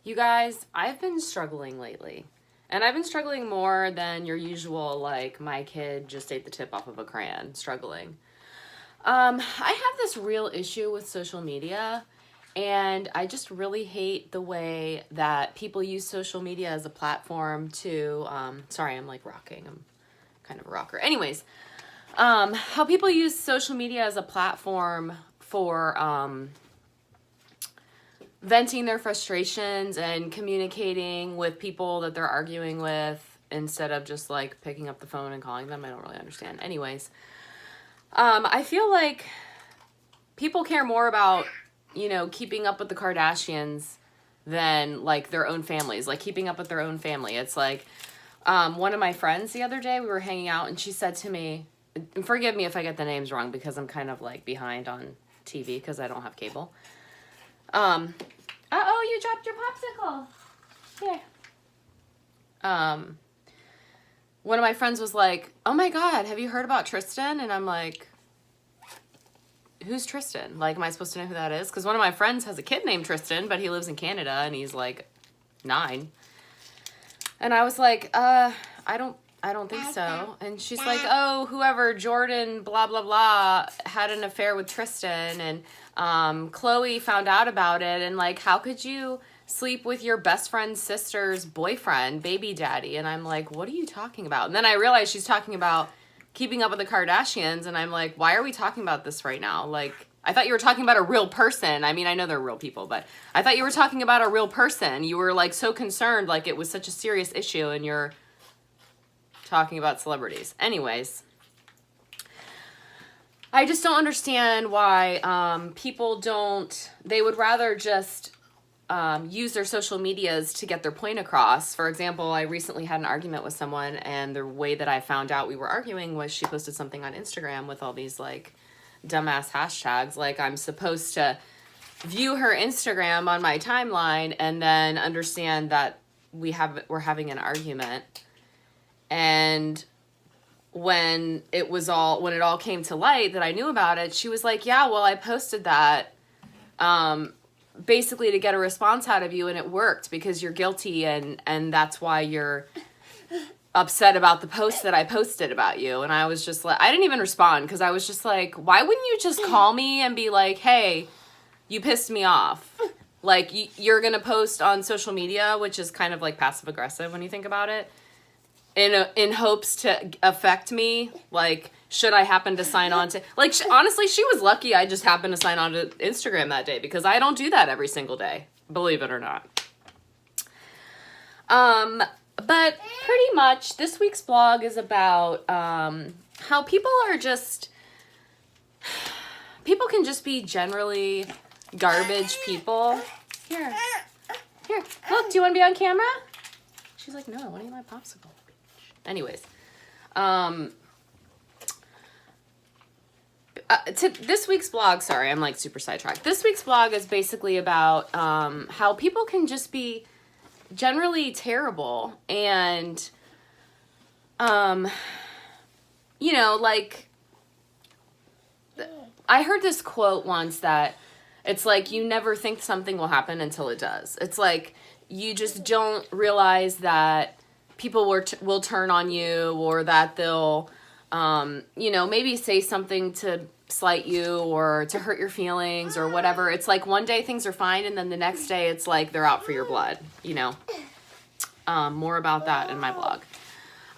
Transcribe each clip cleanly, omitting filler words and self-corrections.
You guys, I've been struggling lately. And I've been struggling more than your usual, like, my kid just ate the tip off of a crayon, struggling. I have this real issue with social media, and I just really hate the way that people use social media as a platform to, sorry, I'm like rocking. I'm kind of a rocker. Anyways, how people use social media as a platform for, venting their frustrations and communicating with people that they're arguing with instead of just like picking up the phone and calling them. I don't really understand. Anyways, I feel like people care more about, keeping up with the Kardashians than like their own families, like keeping up with their own family. It's like one of my friends the other day, we were hanging out and she said to me, and forgive me if I get the names wrong because I'm kind of like behind on TV because I don't have cable. Uh-oh, you dropped your popsicle. Here. One of my friends was like, oh my God, have you heard about Tristan? And I'm like, who's Tristan? Like, am I supposed to know who that is? Because one of my friends has a kid named Tristan, but he lives in Canada and he's like 9. And I was like, I don't think so. And she's like, oh, whoever, Jordan, blah, blah, blah, had an affair with Tristan. And Chloe found out about it. And like, how could you sleep with your best friend's sister's boyfriend, baby daddy? And I'm like, what are you talking about? And then I realized she's talking about keeping up with the Kardashians. And I'm like, why are we talking about this right now? Like, I thought you were talking about a real person. I mean, I know they're real people, but I thought you were talking about a real person. You were like so concerned, like it was such a serious issue and you're talking about celebrities. Anyways, I just don't understand why people they would rather just use their social medias to get their point across. For example, I recently had an argument with someone and the way that I found out we were arguing was she posted something on Instagram with all these like dumbass hashtags. Like I'm supposed to view her Instagram on my timeline and then understand that we're having an argument. And when it all came to light that I knew about it, she was like, yeah, well, I posted that basically to get a response out of you and it worked because you're guilty and that's why you're upset about the post that I posted about you. And I was just like, I didn't even respond because I was just like, why wouldn't you just call me and be like, hey, you pissed me off. Like you're going to post on social media, which is kind of like passive aggressive when you think about it. In hopes to affect me, like, should I happen to sign on to, like, honestly, she was lucky I just happened to sign on to Instagram that day, because I don't do that every single day, believe it or not. But pretty much, this week's blog is about, how people can just be generally garbage people. Here, look, do you want to be on camera? She's like, no, I want to eat my popsicle. Anyways, to this week's blog, sorry, I'm like super sidetracked. This week's blog is basically about how people can just be generally terrible and, like, I heard this quote once that it's like you never think something will happen until it does. It's like you just don't realize that people will turn on you or that they'll, maybe say something to slight you or to hurt your feelings or whatever. It's like one day things are fine and then the next day it's like they're out for your blood, More about that in my blog.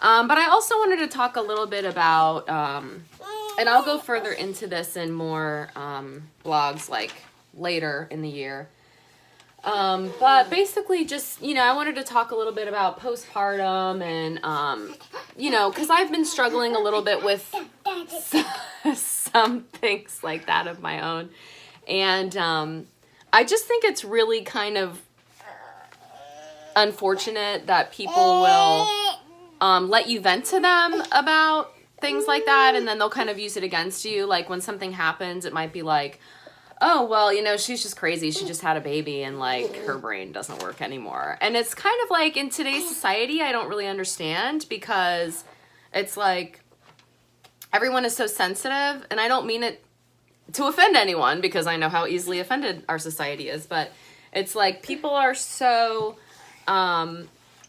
But I also wanted to talk a little bit about, and I'll go further into this in more blogs like later in the year. But basically just, I wanted to talk a little bit about postpartum and, cause I've been struggling a little bit with some things like that of my own. And, I just think it's really kind of unfortunate that people will, let you vent to them about things like that. And then they'll kind of use it against you. Like when something happens, it might be like, oh, well, she's just crazy. She just had a baby and, like, her brain doesn't work anymore. And it's kind of like in today's society, I don't really understand because it's like everyone is so sensitive. And I don't mean it to offend anyone because I know how easily offended our society is. But It's like people are so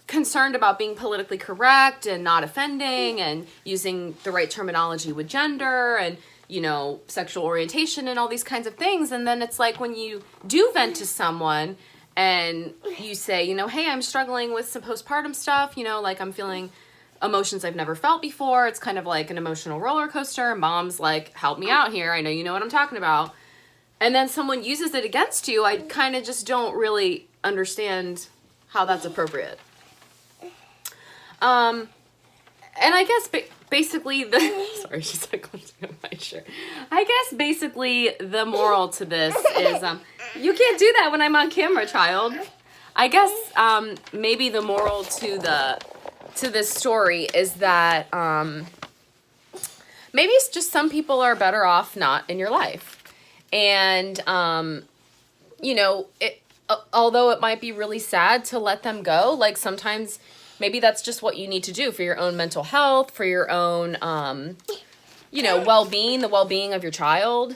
concerned about being politically correct and not offending and using the right terminology with gender and, you know, sexual orientation and all these kinds of things. And then it's like when you do vent to someone and you say, you know, hey, I'm struggling with some postpartum stuff, you know, like I'm feeling emotions I've never felt before. It's kind of like an emotional roller coaster. Mom's like, help me out here. I know you know what I'm talking about. And then someone uses it against you. I kind of just don't really understand how that's appropriate. And I guess basically sorry, she's like lifting up my shirt. I guess basically the moral to this is, you can't do that when I'm on camera, child. I guess, maybe the moral to this story is that, maybe it's just some people are better off not in your life. And, you know, although it might be really sad to let them go, like sometimes maybe that's just what you need to do for your own mental health, for your own, you know, well-being, the well-being of your child.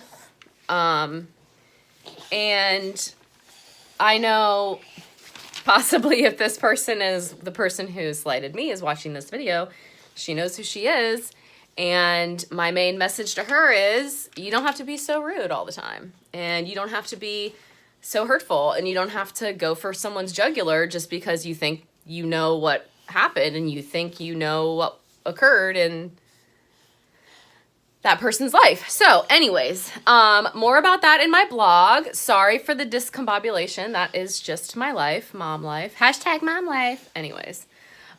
And I know possibly if this person is the person who slighted me is watching this video, she knows who she is. And my main message to her is you don't have to be so rude all the time. And you don't have to be so hurtful. And you don't have to go for someone's jugular just because you think you know what happened and you think you know what occurred in that person's life. So anyways, more about that in my blog. Sorry for the discombobulation. That is just my life, mom life. Hashtag mom life. Anyways,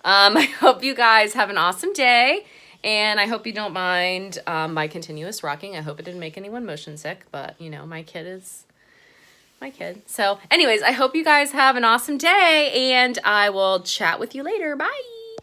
I hope you guys have an awesome day. And I hope you don't mind my continuous rocking. I hope it didn't make anyone motion sick, but you know, my kid is my kid. So anyways, I hope you guys have an awesome day and I will chat with you later. Bye.